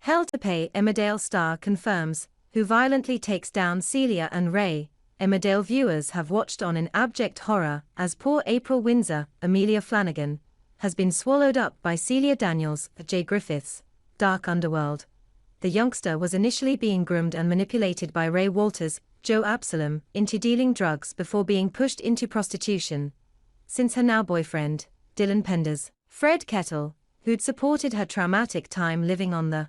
Hell to Pay Emmerdale star confirms, who violently takes down Celia and Ray. Emmerdale viewers have watched on in abject horror as poor April Windsor, Amelia Flanagan, has been swallowed up by Celia Daniels, J. Griffith's dark underworld. The youngster was initially being groomed and manipulated by Ray Walters, Joe Absalom, into dealing drugs before being pushed into prostitution. Since her now boyfriend, Dylan Penders, Fred Kettle, who'd supported her traumatic time living on the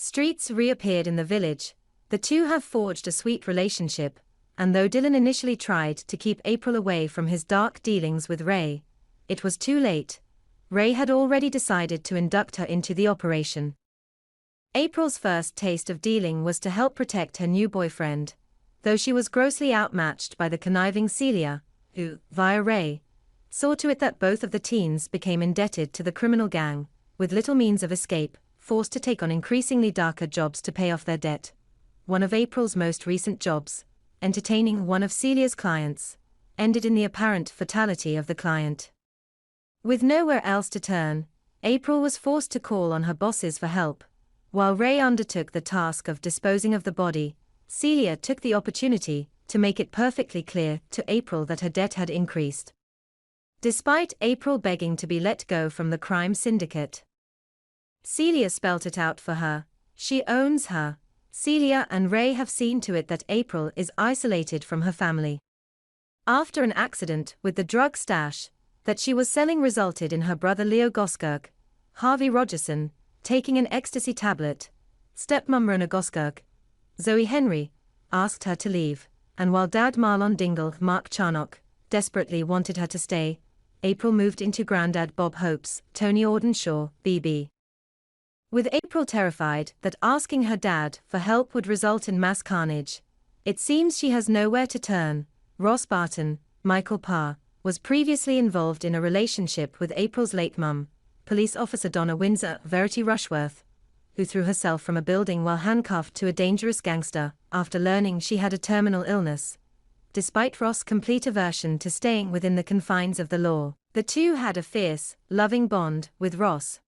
streets, reappeared in the village, the two have forged a sweet relationship, and though Dylan initially tried to keep April away from his dark dealings with Ray, it was too late. Ray had already decided to induct her into the operation. April's first taste of dealing was to help protect her new boyfriend, though she was grossly outmatched by the conniving Celia, who, via Ray, saw to it that both of the teens became indebted to the criminal gang, with little means of escape, forced to take on increasingly darker jobs to pay off their debt. One of April's most recent jobs, entertaining one of Celia's clients, ended in the apparent fatality of the client. With nowhere else to turn, April was forced to call on her bosses for help. While Ray undertook the task of disposing of the body, Celia took the opportunity to make it perfectly clear to April that her debt had increased. Despite April begging to be let go from the crime syndicate, Celia spelt it out for her. She owns her. Celia and Ray have seen to it that April is isolated from her family. After an accident with the drug stash that she was selling resulted in her brother Leo Goskirk, Harvey Rogerson, taking an ecstasy tablet, stepmom Rona Goskirk, Zoe Henry, asked her to leave, and while dad Marlon Dingle, Mark Charnock, desperately wanted her to stay, April moved into granddad Bob Hope's, Tony Audenshaw, BB. With April terrified that asking her dad for help would result in mass carnage, it seems she has nowhere to turn. Ross Barton, Michael Parr, was previously involved in a relationship with April's late mum, police officer Donna Windsor Verity Rushworth, who threw herself from a building while handcuffed to a dangerous gangster after learning she had a terminal illness. Despite Ross' complete aversion to staying within the confines of the law, the two had a fierce, loving bond, with Ross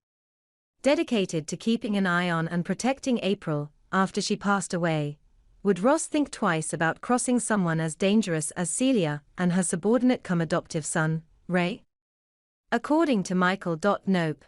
dedicated to keeping an eye on and protecting April after she passed away. Would Ross think twice about crossing someone as dangerous as Celia and her subordinate-cum adoptive son, Ray? According to Michael Nope,